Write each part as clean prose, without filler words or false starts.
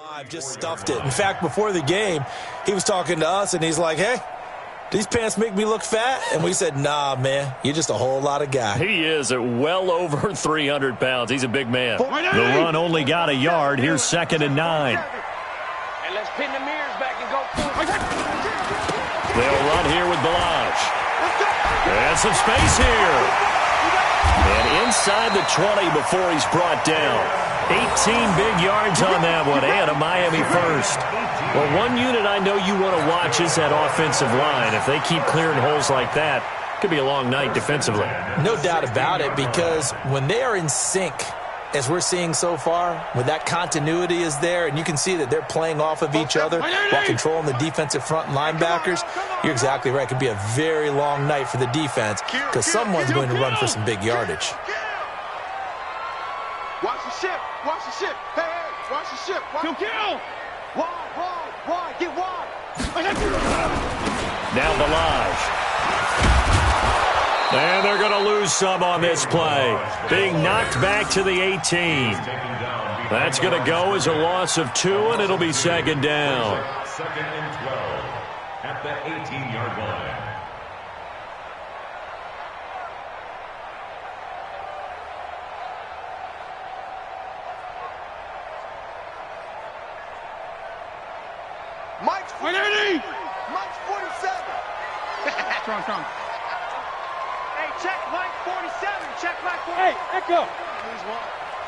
Live just stuffed it. In fact, before the game, he was talking to us, and he's like, hey, these pants make me look fat? And we said, nah, man, you're just a whole lot of guy. He is at well over 300 pounds. He's a big man. The run only got a yard. Here's 2nd and 9. And let's pin the mirrors back and go forward. They'll run here with BADASS. And some space here. And inside the 20 before he's brought down. 18 big yards on that one, and a Miami first. Well, one unit I know you want to watch is that offensive line. If they keep clearing holes like that, it could be a long night defensively. No doubt about it, because when they are in sync, as we're seeing so far, when that continuity is there, and you can see that they're playing off of each other while controlling the defensive front linebackers, you're exactly right. It could be a very long night for the defense because someone's going to run for some big yardage. Watch the ship. Watch the ship. Hey, hey, watch the ship. Kill. Wide. Get wide. Now BADASS. And they're going to lose some on this play. Being knocked back to the 18. That's going to go as a loss of 2, and it'll be 2nd down. 2nd and 12 at the 18-yard line. Mike's 47. Strong. Hey, check Mike 47. Check Mike 47. Hey, Echo.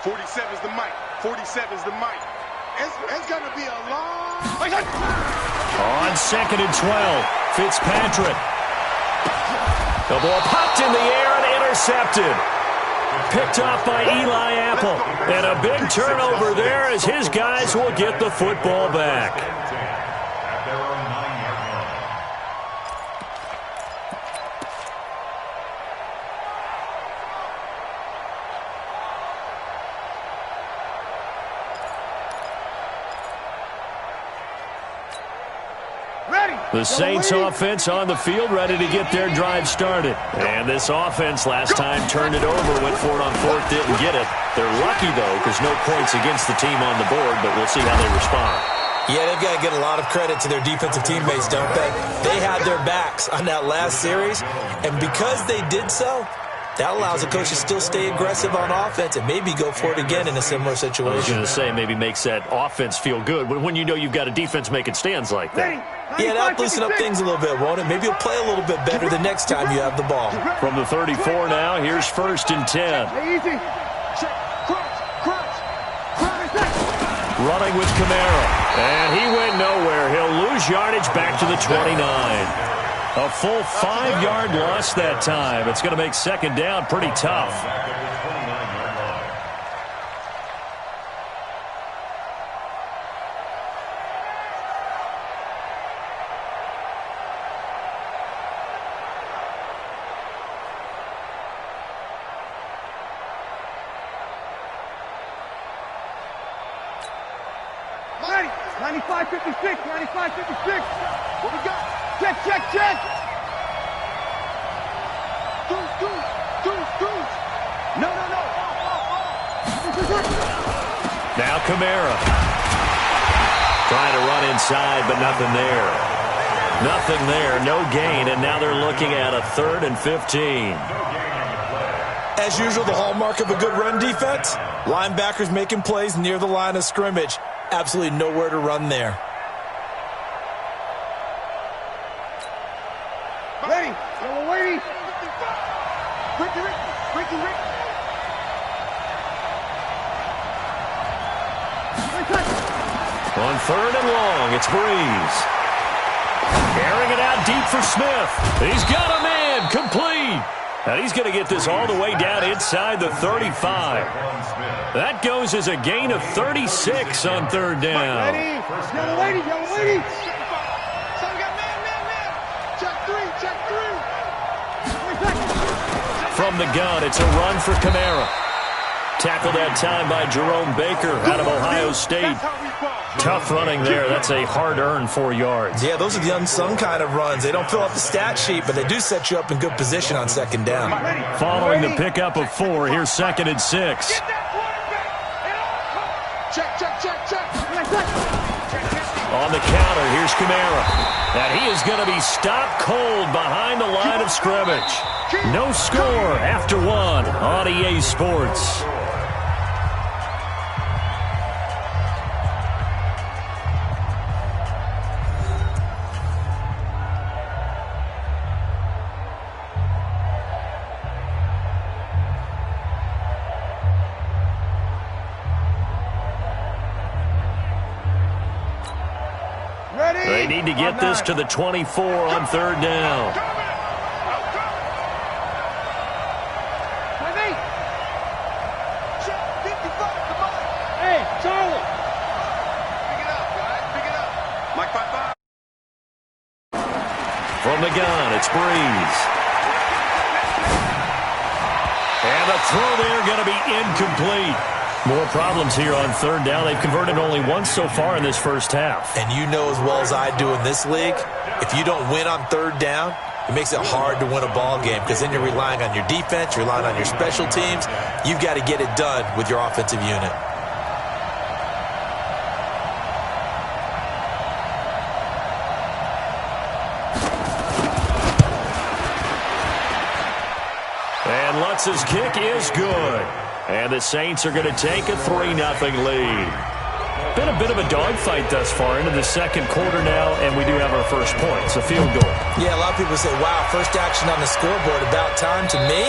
47's the Mike. 47's the Mike. It's going to be a long... On 2nd and 12, Fitzpatrick. The ball popped in the air and intercepted. Picked off by Eli Apple. And a big turnover there as his guys will get the football back. At their own 9-yard line. The Saints offense on the field, ready to get their drive started. And this offense last time turned it over, went for it on 4th, didn't get it. They're lucky, though, because no points against the team on the board, but we'll see how they respond. Yeah, they've got to get a lot of credit to their defensive teammates, don't they? They had their backs on that last series, and because they did so, that allows the coach to still stay aggressive on offense and maybe go for it again in a similar situation. I was going to say, maybe makes that offense feel good when you know you've got a defense making stands like that. Yeah, that'll loosen up things a little bit, won't it? Maybe you'll play a little bit better the next time you have the ball. From the 34 now, here's 1st and 10. Easy. Running with Camara. And he went nowhere. He'll lose yardage back to the 29. A full 5-yard loss that time. It's going to make 2nd down pretty tough. Ready. 95-56. 95-56. What we got? Check. Goose. No. Now Camara. Trying to run inside, but nothing there. Nothing there, no gain, and now they're looking at a 3rd and 15. As usual, the hallmark of a good run defense, linebackers making plays near the line of scrimmage. Absolutely nowhere to run there. Ready. Wait. Ricky. On 3rd and long, it's Breeze. Airing it out deep for Smith. He's got a man, complete. And he's going to get this all the way down inside the 35. That goes as a gain of 36 on 3rd down. Ready. Young lady. So we got man. Check three. From the gun, it's a run for Camara. Tackled that time by Jerome Baker out of Ohio State. Tough running there. That's a hard-earned 4 yards. Yeah, those are the unsung kind of runs. They don't fill up the stat sheet, but they do set you up in good position on 2nd down. Following the pickup of 4, here's 2nd and 6. Check. on the counter. Here's Kamara. And he is going to be stopped cold behind the line of scrimmage. No score after one on EA Sports. They need to get this to the 24 on third down. Hey, Charlie. Pick it up, guys. Pick it up. Mike, bye-bye. From the gun, it's Breeze. And the throw there going to be incomplete. More problems here on third down. They've converted only once so far in this first half. And you know as well as I do in this league, if you don't win on third down, it makes it hard to win a ball game because then you're relying on your defense, you're relying on your special teams. You've got to get it done with your offensive unit. And Lutz's kick is good. And the Saints are going to take a 3-0 lead. Been a bit of a dogfight thus far into the second quarter now, and we do have our first point. It's a field goal. Yeah, a lot of people say, wow, first action on the scoreboard, about time. To me,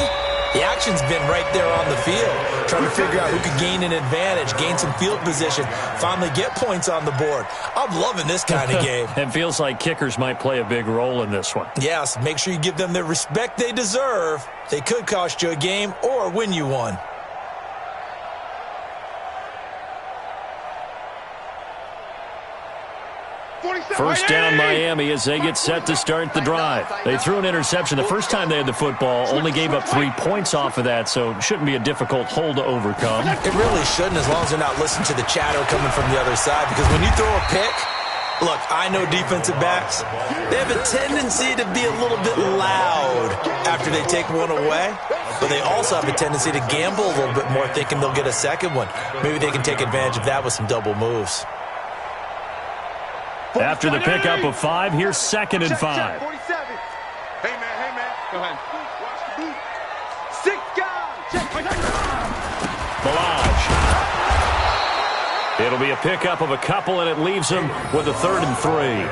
the action's been right there on the field, trying to figure out who could gain an advantage, gain some field position, finally get points on the board. I'm loving this kind of game. It feels like kickers might play a big role in this one. Yes, make sure you give them the respect they deserve. They could cost you a game or win you one. First down Miami as they get set to start the drive. They threw an interception the first time they had the football, only gave up 3 points off of that, so it shouldn't be a difficult hole to overcome. It really shouldn't, as long as they're not listening to the chatter coming from the other side, because when you throw a pick, look, I know defensive backs, they have a tendency to be a little bit loud after they take one away, but they also have a tendency to gamble a little bit more, thinking they'll get a second one. Maybe they can take advantage of that with some double moves. After the pickup of 5, here's 2nd and 5. 47. Hey, man. Go ahead. Watch the boot. 6 guys. Check. Balaj. It'll be a pickup of a couple, and it leaves them with a 3rd and 3.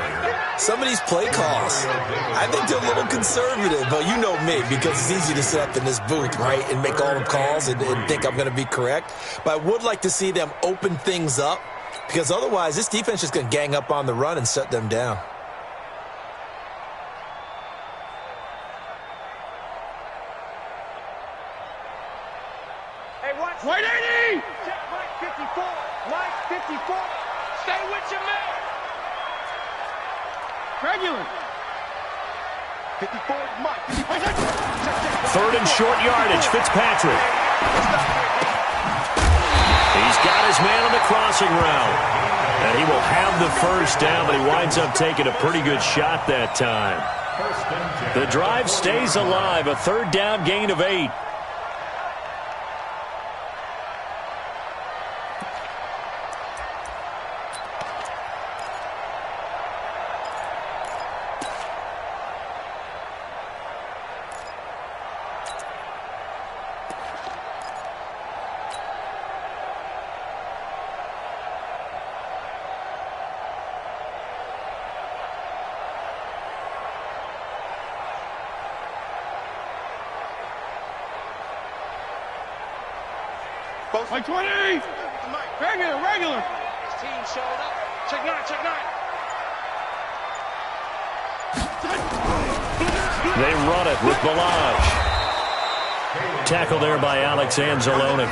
Some of these play calls, I think they're a little conservative, but you know me, because it's easy to sit up in this booth, right, and make all the calls and think I'm going to be correct. But I would like to see them open things up, because otherwise this defense is going to gang up on the run and shut them down. Hey, watch. 180! Check Mike 54. Mike 54. Stay with your man. Regular. 54, Mike. 3rd and short yardage, Fitzpatrick. He's got his man on the crossing route. And he will have the first down, but he winds up taking a pretty good shot that time. The drive stays alive, a 3rd down gain of 8. Like 20! Regular! His team showed up. Check 9. They run it with Balaj. Tackle there by Alex Anzalone.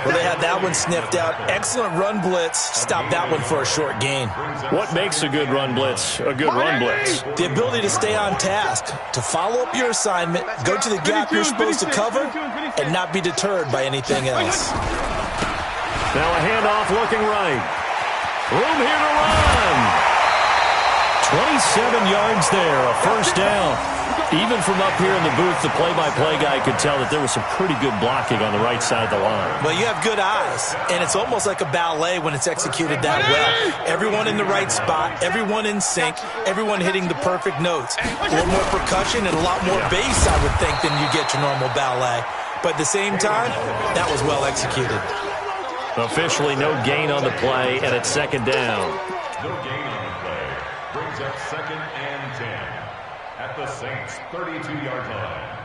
Well, they had that one sniffed out. Excellent run blitz. Stop that one for a short gain. What makes a good run blitz a good run blitz? The ability to stay on task, to follow up your assignment, go to the gap you're supposed to cover, and not be deterred by anything else. Now a handoff looking right. Room here to run. 27 yards there, a first down. Even from up here in the booth, the play-by-play guy could tell that there was some pretty good blocking on the right side of the line. Well, you have good eyes, and it's almost like a ballet when it's executed that well. Everyone in the right spot, everyone in sync, everyone hitting the perfect notes. A little more percussion and a lot more bass, I would think, than you get your normal ballet. But at the same time, that was well executed. Officially no gain on the play, and it's second down. No gain on the play. Brings up 2nd and 10 at the Saints' 32-yard line.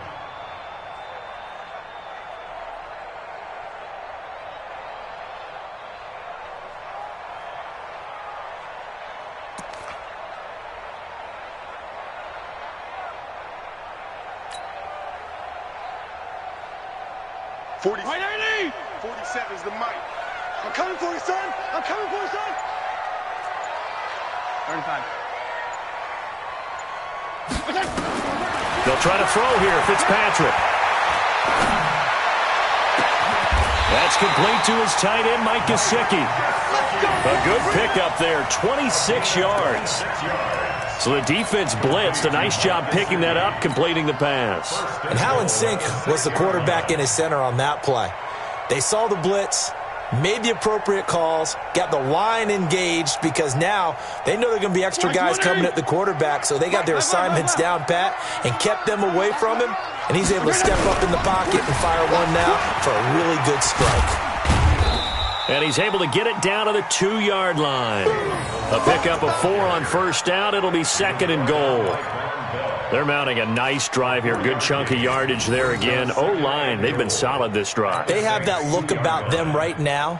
Right, 80! 47's the mic. I'm coming for you, son. I'm coming for you, son. 35. They'll try to throw here, Fitzpatrick. That's complete to his tight end, Mike Gesicki. A good pickup there, 26 yards. So the defense blitzed. A nice job picking that up, completing the pass. And how in sync was the quarterback and his center on that play? They saw the blitz, made the appropriate calls, got the line engaged because now they know there are going to be extra guys coming at the quarterback, so they got their assignments down pat and kept them away from him, and he's able to step up in the pocket and fire one now for a really good strike. And he's able to get it down to the 2-yard line. A pickup of 4 on first down. It'll be 2nd and goal. They're mounting a nice drive here. Good chunk of yardage there again. O-line, they've been solid this drive. They have that look about them right now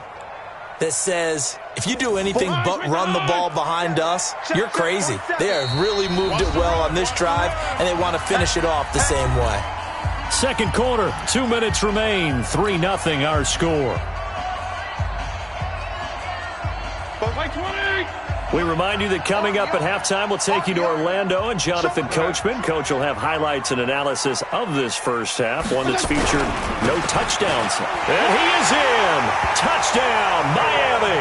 that says, if you do anything but run the ball behind us, you're crazy. They have really moved it well on this drive, and they want to finish it off the same way. Second quarter, 2 minutes remain. 3-0 our score. We remind you that coming up at halftime, we'll take you to Orlando and Jonathan Coachman. Coach will have highlights and analysis of this first half, one that's featured no touchdowns. And he is in. Touchdown, Miami.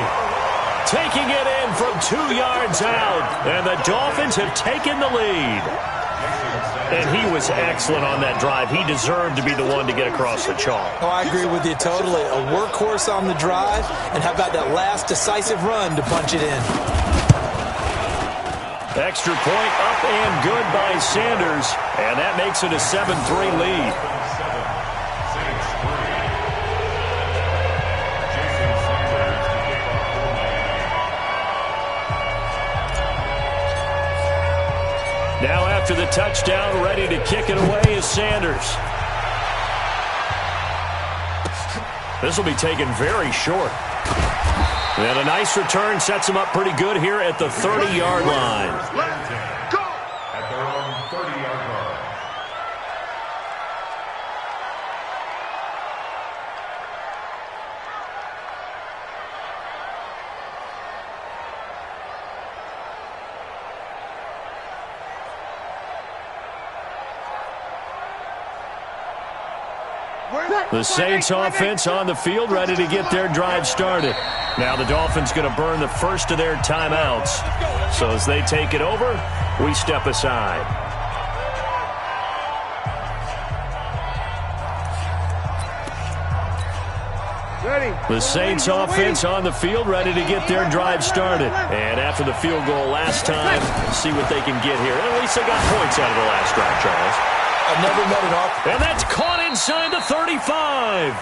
Taking it in from 2 yards out. And the Dolphins have taken the lead. And he was excellent on that drive. He deserved to be the one to get across the chalk. Oh, I agree with you totally. A workhorse on the drive, and how about that last decisive run to punch it in? Extra point up and good by Sanders, and that makes it a 7-3 lead. Now after the touchdown, ready to kick it away is Sanders. This will be taken very short. And a nice return sets him up pretty good here at the 30-yard line. Let's go! At their own 30-yard line. The Saints offense on the field, ready to get their drive started. Now the Dolphins going to burn the first of their timeouts. So as they take it over, we step aside. The Saints offense on the field, ready to get their drive started. And after the field goal last time, see what they can get here. At least they got points out of the last drive, Charles. I've never met an offense. And that's caught inside the 35.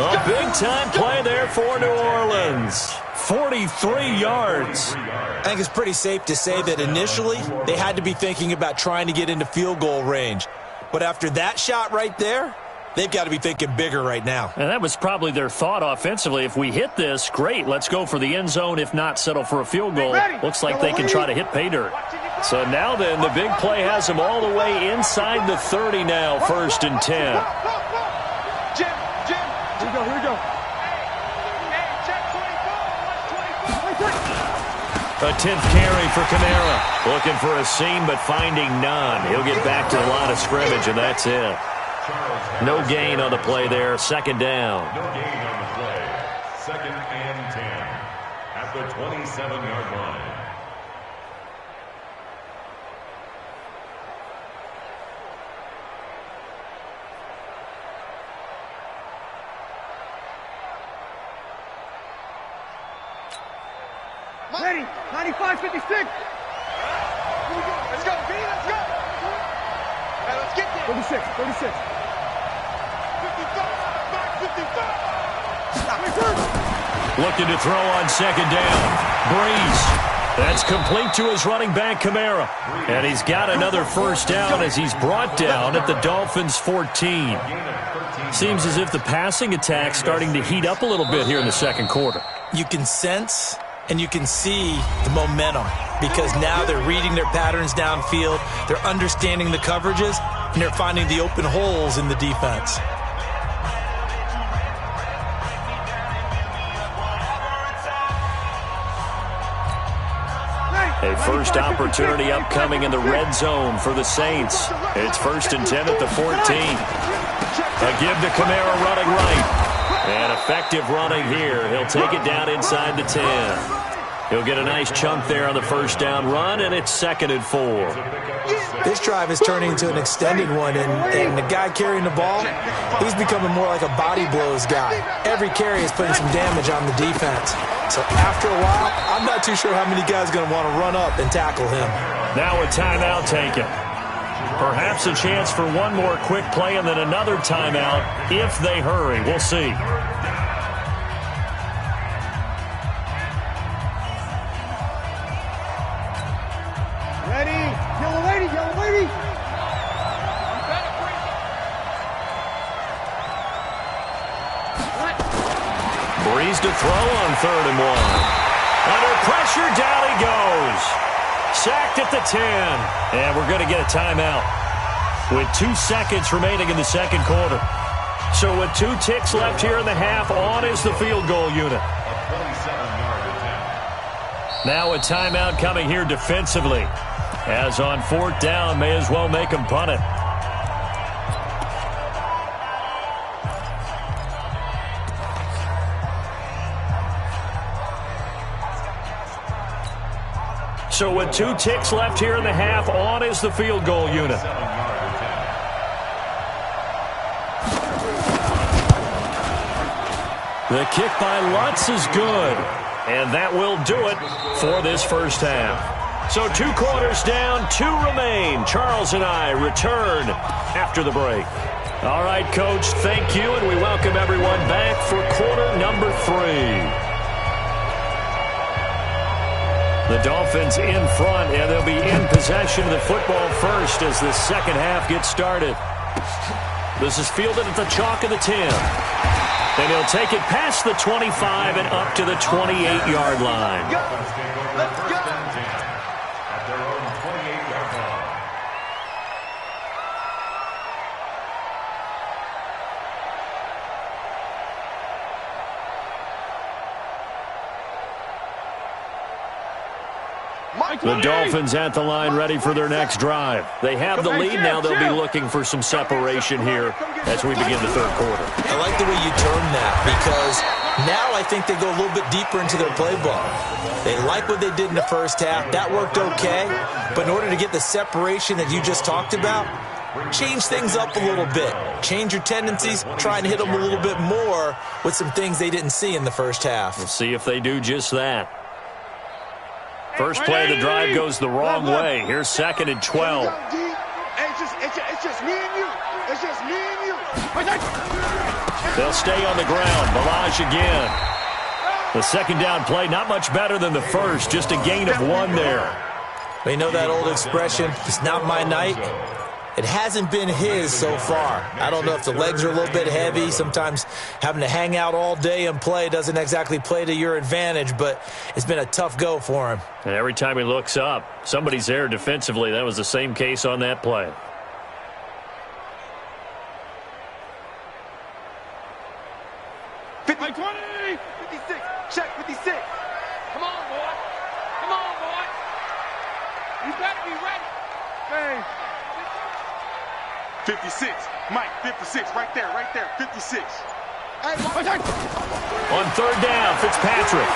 A big-time play there for New Orleans. 43 yards. I think it's pretty safe to say that initially they had to be thinking about trying to get into field goal range. But after that shot right there, they've got to be thinking bigger right now. And that was probably their thought offensively. If we hit this, great. Let's go for the end zone. If not, settle for a field goal. Looks like they can try to hit pay dirt. So now then, the big play has them all the way inside the 30 now, 1st and 10. Jim. Here we go. A 10th carry for Kamara. Looking for a seam, but finding none. He'll get back to the line of scrimmage, and that's it. No gain on the play there. 2nd down. No gain on the play. 2nd and 10 at the 27-yard line. Ready. 95, 56. Let's go, B, let's go. Hey, let's get there. 36, 36. 55. Looking to throw on second down. Breeze. That's complete to his running back, Kamara. And he's got another first down as he's brought down at the Dolphins' 14. Seems as if the passing attack's starting to heat up a little bit here in the second quarter. You can sense and you can see the momentum because now they're reading their patterns downfield, they're understanding the coverages, and they're finding the open holes in the defense. A first opportunity upcoming in the red zone for the Saints. It's 1st and 10 at the 14. A give to Kamara running right. And effective running here. He'll take it down inside the 10. He'll get a nice chunk there on the first down run, and it's 2nd and 4. This drive is turning into an extended one, and the guy carrying the ball, he's becoming more like a body blows guy. Every carry is putting some damage on the defense. So after a while, I'm not too sure how many guys are going to want to run up and tackle him. Now a timeout taken. Perhaps a chance for one more quick play and then another timeout if they hurry. We'll see. Ready. Yellow lady, yellow lady. Breeze to throw on 3rd and 1. Under pressure, down he goes. Sacked at the 10. And we're going to get a timeout with 2 seconds remaining in the second quarter. So with 2 ticks left here in the half, on is the field goal unit. Now a timeout coming here defensively. As on 4th down, may as well make him punt it. So with 2 ticks left here in the half, on is the field goal unit. The kick by Lutz is good. And that will do it for this first half. So 2 quarters down, 2 remain. Charles and I return after the break. All right, Coach, thank you, and we welcome everyone back for quarter number 3. The Dolphins in front, and they'll be in possession of the football first as the second half gets started. This is fielded at the chalk of the 10. And he'll take it past the 25 and up to the 28-yard line. Let's go. At their own 28-yard line. The Dolphins at the line ready for their next drive. They have the lead now. They'll be looking for some separation here as we begin the third quarter. I like the way you term that because now I think they go a little bit deeper into their playbook. They like what they did in the first half. That worked okay. But in order to get the separation that you just talked about, change things up a little bit. Change your tendencies. Try and hit them a little bit more with some things they didn't see in the first half. We'll see if they do just that. First play of the drive goes the wrong way. Here's 2nd and 12. It's just me and you. It's just me and you. They'll stay on the ground. Balaj again. The second down play, not much better than the first. Just a gain of 1 there. You know that old expression, it's not my night? It hasn't been his so far. I don't know if the legs are a little bit heavy. Sometimes having to hang out all day and play doesn't exactly play to your advantage, but it's been a tough go for him. And every time he looks up, somebody's there defensively. That was the same case on that play. Like 20! 56. Check 56. Come on, boy. Come on, boy. You better be ready. Hey. 56. Mike, 56. Right there, 56. Hey, On 3rd down, Fitzpatrick.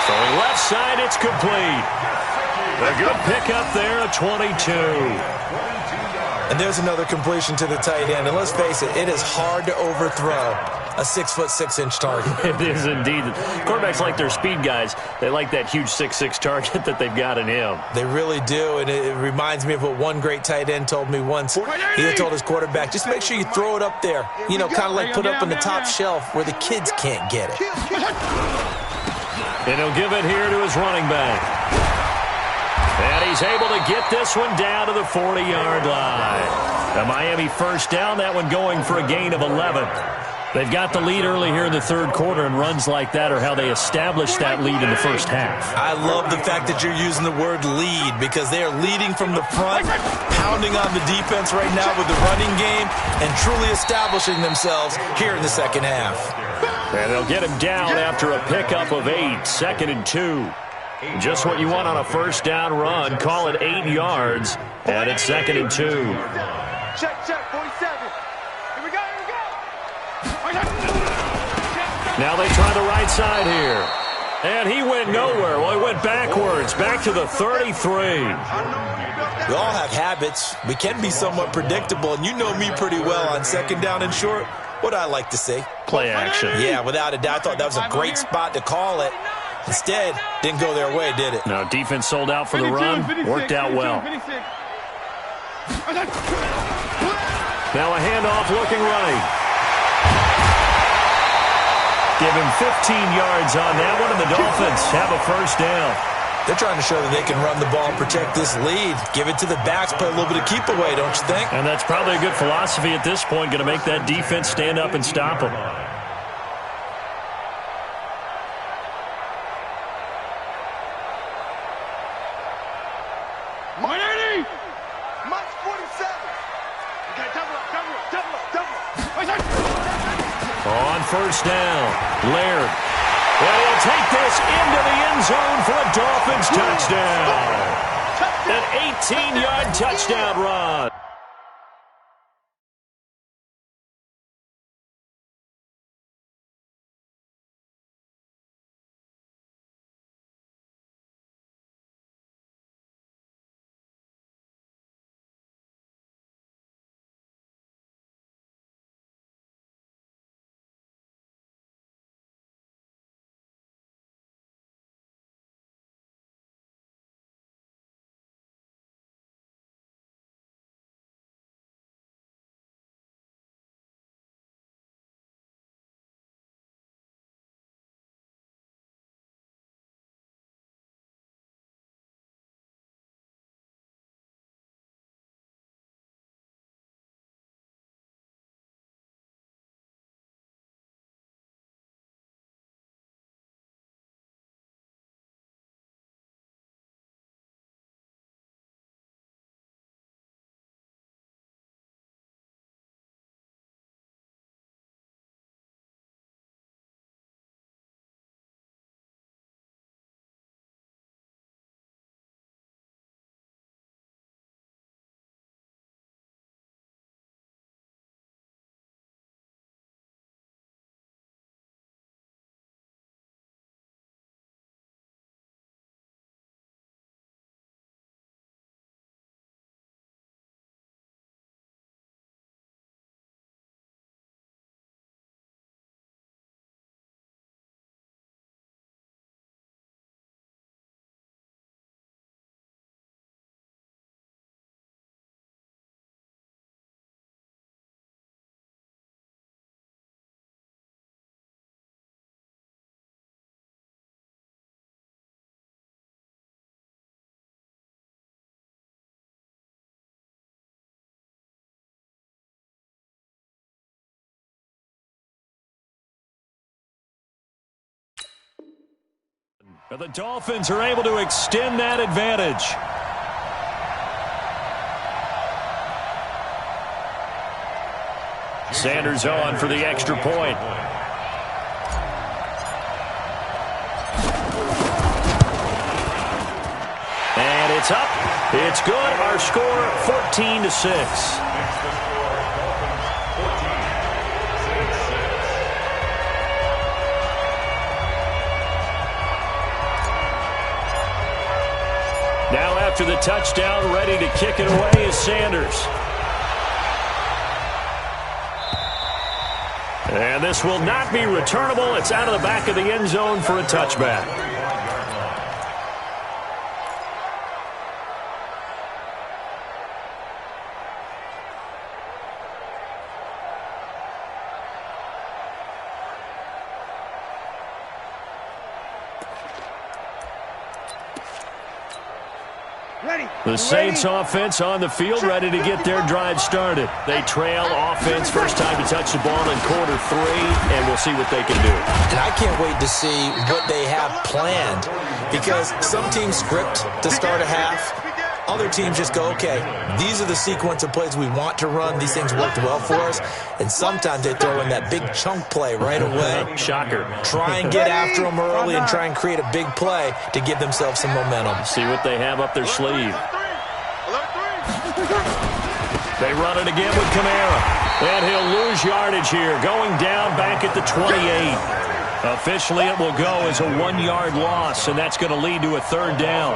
Throwing left side, it's complete. A good pickup there, a 22. And there's another completion to the tight end. And let's face it, it is hard to overthrow. a 6'6" target. It is indeed. Quarterbacks like their speed guys. They like that huge 6'6" target that they've got in him. They really do, and it reminds me of what one great tight end told me once. He had told his quarterback, just make sure you throw it up there, you know, kind of like put it up on the top shelf where the kids can't get it. And he'll give it here to his running back. And he's able to get this one down to the 40-yard line. A Miami first down, that one going for a gain of 11. They've got the lead early here in the third quarter, and runs like that are how they establish that lead in the first half. I love the fact that you're using the word lead because they are leading from the front, pounding on the defense right now with the running game, and truly establishing themselves here in the second half. And they'll get him down after a pickup of 8, 2nd and 2. Just what you want on a first down run. Call it 8 yards, and it's 2nd and 2. Check, 47. Here we go. Now they try the right side here. And he went nowhere. Well, he went backwards, back to the 33. We all have habits. We can be somewhat predictable, and you know me pretty well on second down and short. What I like to say? Play action. Yeah, without a doubt. I thought that was a great spot to call it. Instead, didn't go their way, did it? No, defense sold out for the run. Worked out well. Now a handoff looking right. Give him 15 yards on that one, and the Dolphins have a first down. They're trying to show that they can run the ball and protect this lead. Give it to the backs, play a little bit of keep away, don't you think? And that's probably a good philosophy at this point, going to make that defense stand up and stop them. Mike 47. Okay, double up. On first down, Laird. Well, he'll take this into the end zone for a Dolphins touchdown. An 18-yard touchdown run. The Dolphins are able to extend that advantage. Sanders on for the extra point. And it's up. It's good. Our score 14-6. Now after the touchdown, ready to kick it away is Sanders. And this will not be returnable. It's out of the back of the end zone for a touchback. The Saints offense on the field, ready to get their drive started. They trail offense, first time to touch the ball in quarter 3, and we'll see what they can do. And I can't wait to see what they have planned, because some teams script to start a half. Other teams just go, okay, these are the sequence of plays we want to run. These things worked well for us. And sometimes they throw in that big chunk play right away. Shocker. Try and get after them early and try and create a big play to give themselves some momentum. See what they have up their sleeve. They run it again with Kamara. And he'll lose yardage here, going down back at the 28. Officially, it will go as a 1-yard loss, and that's going to lead to a third down.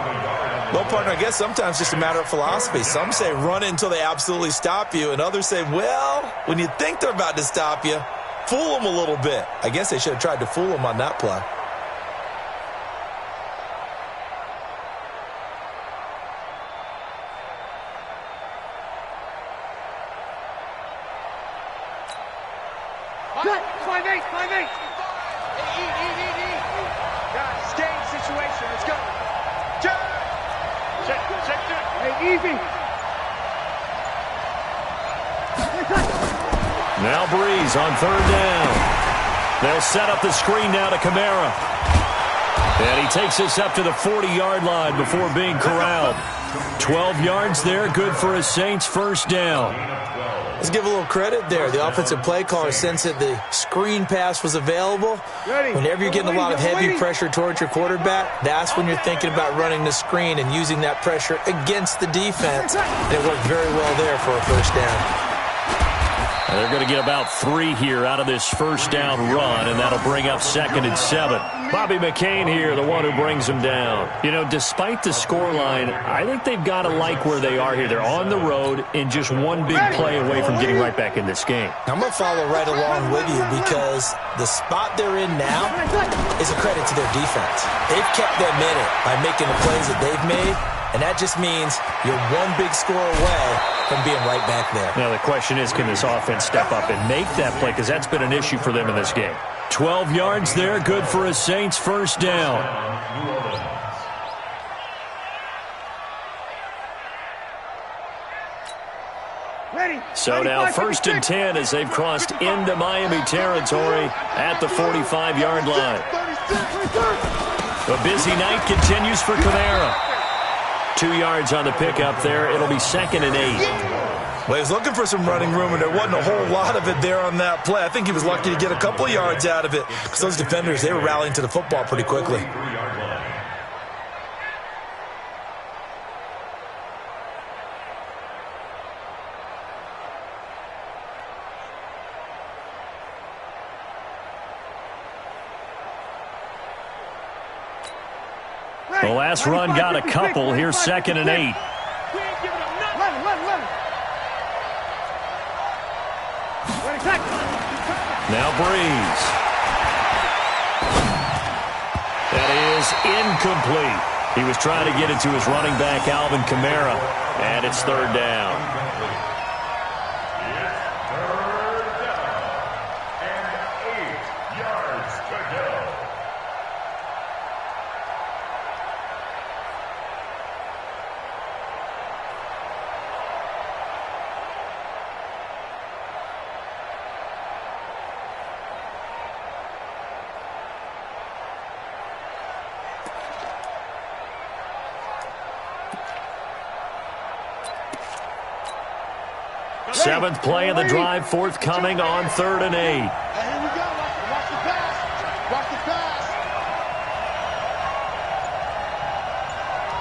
Well, partner, I guess sometimes it's just a matter of philosophy. Some say run it until they absolutely stop you, and others say, well, when you think they're about to stop you, fool them a little bit. I guess they should have tried to fool them on that play. Good. 5-8, 5-8. Guys, game situation. Let's go. Hey, easy. Now Breeze on third down. They'll set up the screen now to Kamara. And he takes us up to the 40-yard line before being corralled. 12 yards there, good for a Saints first down. Let's give a little credit there. The offensive play caller sensed that the screen pass was available. Whenever you're getting a lot of heavy pressure towards your quarterback, that's when you're thinking about running the screen and using that pressure against the defense. And it worked very well there for a first down. And they're going to get about 3 here out of this first down run, and that'll bring up 2nd and 7. Bobby McCain here, the one who brings them down. You know, despite the scoreline, I think they've got to like where they are here. They're on the road and just one big play away from getting right back in this game. I'm going to follow right along with you, because the spot they're in now is a credit to their defense. They've kept them in it by making the plays that they've made, and that just means you're one big score away from being right back there. Now the question is, can this offense step up and make that play? Because that's been an issue for them in this game. 12 yards there, good for a Saints first down. So now 1st and 10 as they've crossed into Miami territory at the 45-yard line. A busy night continues for Kamara. 2 yards on the pickup there. It'll be 2nd and 8. Well, he was looking for some running room, and there wasn't a whole lot of it there on that play. I think he was lucky to get a couple of yards out of it, because those defenders, they were rallying to the football pretty quickly. The last run got a couple. Here's 2nd and 8. Now Breeze. That is incomplete. He was trying to get it to his running back, Alvin Kamara, and it's 3rd down. Seventh play of the drive, forthcoming on 3rd and 8. Hey, here we go. Watch the pass. Watch the pass.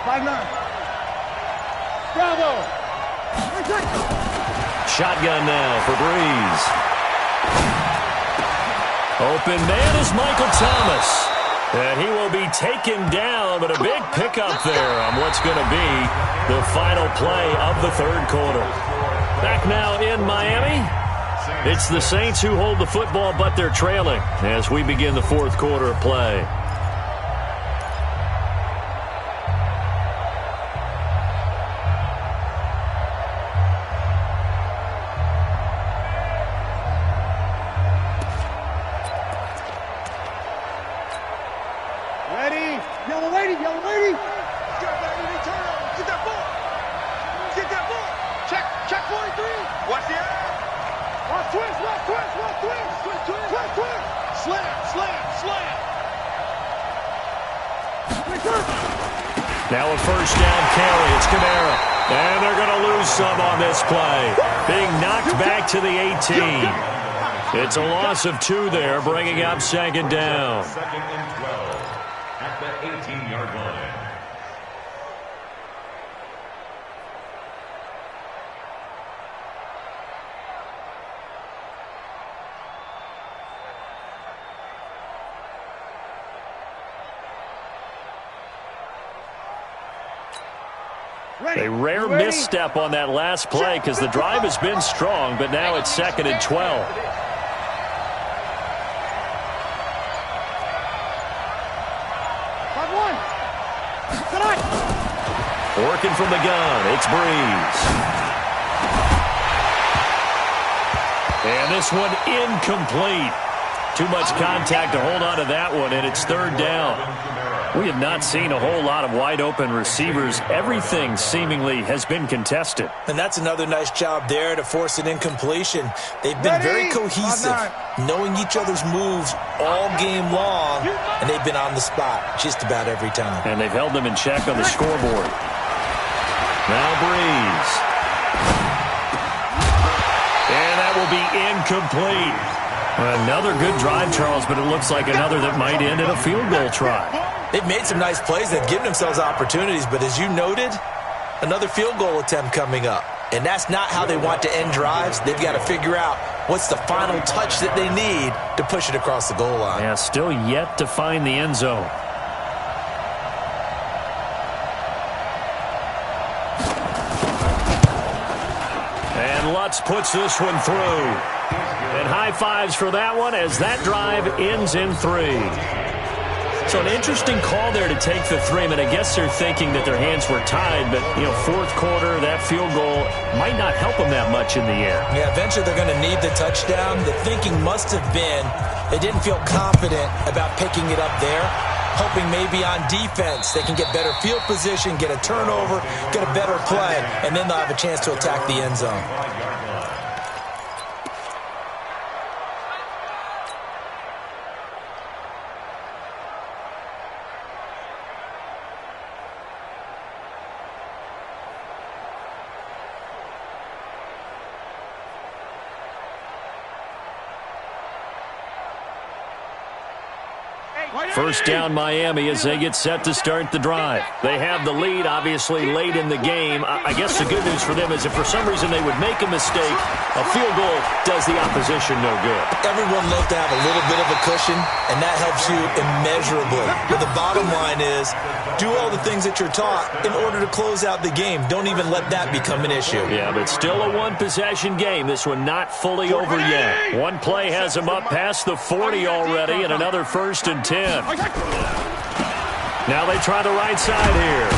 5-9. Bravo. Shotgun now for Breeze. Open man is Michael Thomas. And he will be taken down, but a big pickup there on what's going to be the final play of the 3rd quarter. Back now in Miami, It's the Saints who hold the football, but they're trailing as we begin the fourth quarter of play. Ready? Yellow lady, yellow lady. Get that ball. Get that ball. Check 43. Watch the air. Watch twist, watch twist, watch twist. Twist, twist. Twist, twist. Slam, slam, slam. Now a first down carry. It's Kamara. And they're going to lose some on this play. Being knocked back to the 18. It's a loss of 2 there, bringing up second down. Second and 12 at the 18-yard line. A rare misstep on that last play because the drive has been strong, but now it's second and 12. Working from the gun, it's Breeze. And this one incomplete. Too much contact to hold on to that one, and it's third down. We have not seen a whole lot of wide-open receivers. Everything seemingly has been contested. And that's another nice job there to force an incompletion. They've been very cohesive, knowing each other's moves all game long, and they've been on the spot just about every time. And they've held them in check on the scoreboard. Now Breeze. And that will be incomplete. Another good drive, Charles, but it looks like another that might end in a field goal try. They've made some nice plays. They've given themselves opportunities, but as you noted, another field goal attempt coming up. And that's not how they want to end drives. They've got to figure out what's the final touch that they need to push it across the goal line. Yeah, still yet to find the end zone. And Lutz puts this one through. And high fives for that one as that drive ends in 3. So an interesting call there to take the 3. I mean, I guess they're thinking that their hands were tied, but, you know, fourth quarter, that field goal might not help them that much in the air. Yeah, eventually they're going to need the touchdown. The thinking must have been they didn't feel confident about picking it up there, hoping maybe on defense they can get better field position, get a turnover, get a better play, and then they'll have a chance to attack the end zone. First down Miami as they get set to start the drive. They have the lead, obviously, late in the game. I guess the good news for them is if for some reason they would make a mistake, a field goal does the opposition no good. Everyone loves to have a little bit of a cushion, and that helps you immeasurably. But the bottom line is do all the things that you're taught in order to close out the game. Don't even let that become an issue. Yeah, but still a one-possession game. This one not fully over yet. One play has them up past the 40 already, and another 1st and 10. Now they try the right side here.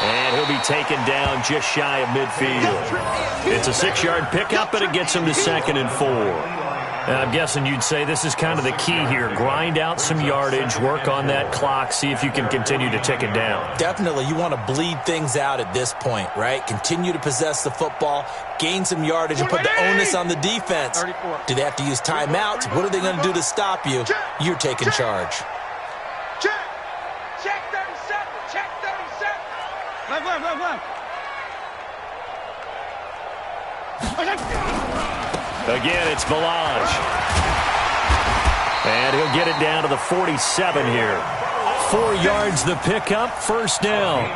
And he'll be taken down just shy of midfield. It's a 6-yard pickup, but it gets him to 2nd and 4. And I'm guessing you'd say this is kind of the key here. Grind out some yardage, work on that clock, see if you can continue to tick it down. Definitely. You want to bleed things out at this point, right? Continue to possess the football, gain some yardage, and put the onus on the defense. Do they have to use timeouts? What are they going to do to stop you? You're taking charge. Check 37. Check 37. Again, it's Valage. And he'll get it down to the 47 here. 4 yards the pickup, 1st down.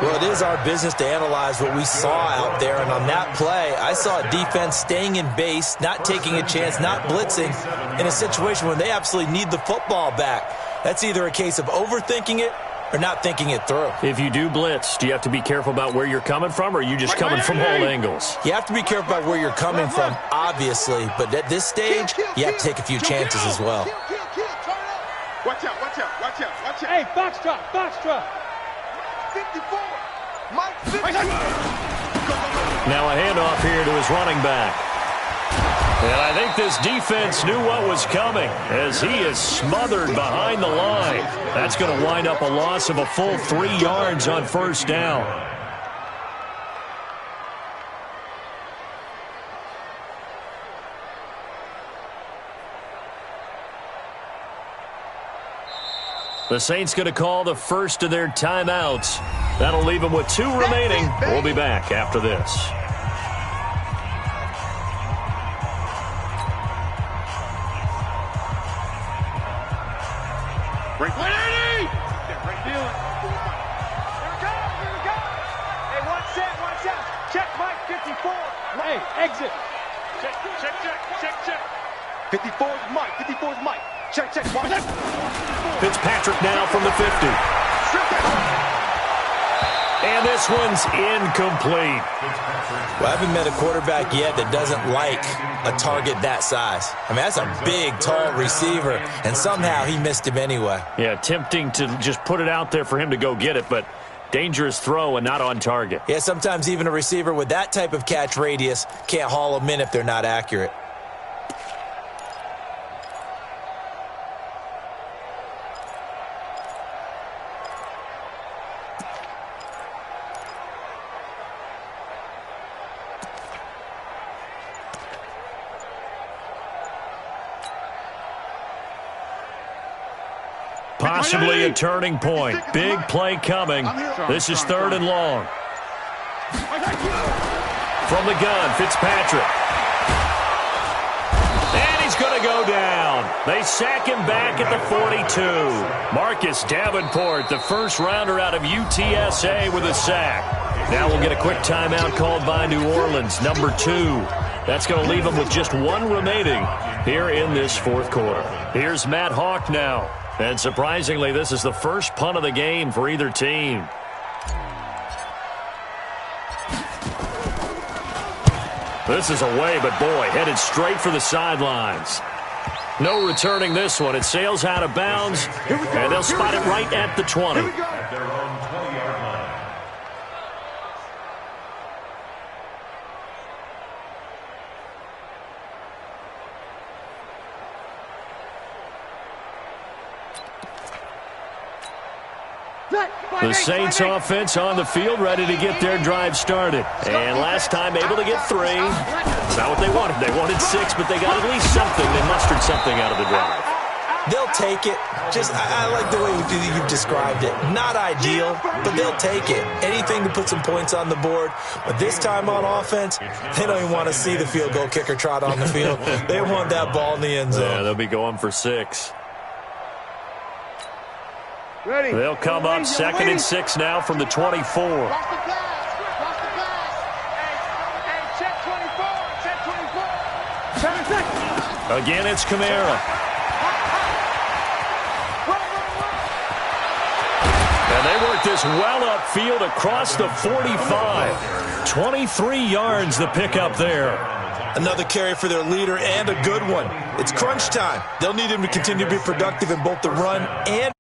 Well, it is our business to analyze what we saw out there. And on that play, I saw a defense staying in base, not taking a chance, not blitzing in a situation where they absolutely need the football back. That's either a case of overthinking it or not thinking it through. If you do blitz, do you have to be careful about where you're coming from, or are you just coming from all angles? You have to be careful about where you're coming from, obviously, but at this stage, you have to take a few chances as well. Watch out, watch out, watch out, watch out. Hey, foxtrot, foxtrot. 54. Mike 50. Now a handoff here to his running back. And I think this defense knew what was coming as he is smothered behind the line. That's going to wind up a loss of a full 3 yards on first down. The Saints going to call the first of their timeouts. That'll leave them with 2 remaining. We'll be back after this. Break 180! Break deal. Here we go. Hey, one set. Check Mike 54. Hey, exit. Check. 54's Mike, 54's Mike. Check, watch it. Fitzpatrick now from the 50. And this one's incomplete. Well, I haven't met a quarterback yet that doesn't like a target that size. I mean, that's a big, tall receiver, and somehow he missed him anyway. Yeah, tempting to just put it out there for him to go get it, but dangerous throw and not on target. Yeah, sometimes even a receiver with that type of catch radius can't haul them in if they're not accurate. Possibly a turning point. Big play coming. This is 3rd and long. From the gun, Fitzpatrick. And he's going to go down. They sack him back at the 42. Marcus Davenport, the first rounder out of UTSA with a sack. Now we'll get a quick timeout called by New Orleans, number 2. That's going to leave them with just 1 remaining here in this 4th quarter. Here's Matt Hawk now. And surprisingly, this is the first punt of the game for either team. This is away, but boy, headed straight for the sidelines. No returning this one. It sails out of bounds, and they'll spot it right at the 20. At their own 20-yard line. The Saints offense on the field, ready to get their drive started. And last time able to get 3. It's not what they wanted. They wanted 6, but they got at least something. They mustered something out of the drive. They'll take it. I like the way you've described it. Not ideal, but they'll take it. Anything to put some points on the board. But this time on offense, they don't even want to see the field goal kicker trot on the field. They want that ball in the end zone. Yeah, they'll be going for 6. Ready. They'll come up 2nd and 6 now from the 24. Watch the pass. Hey, check 24. Again, it's Kamara. And they work this well upfield across the 45. 23 yards the pickup there. Another carry for their leader and a good one. It's crunch time. They'll need him to continue to be productive in both the run and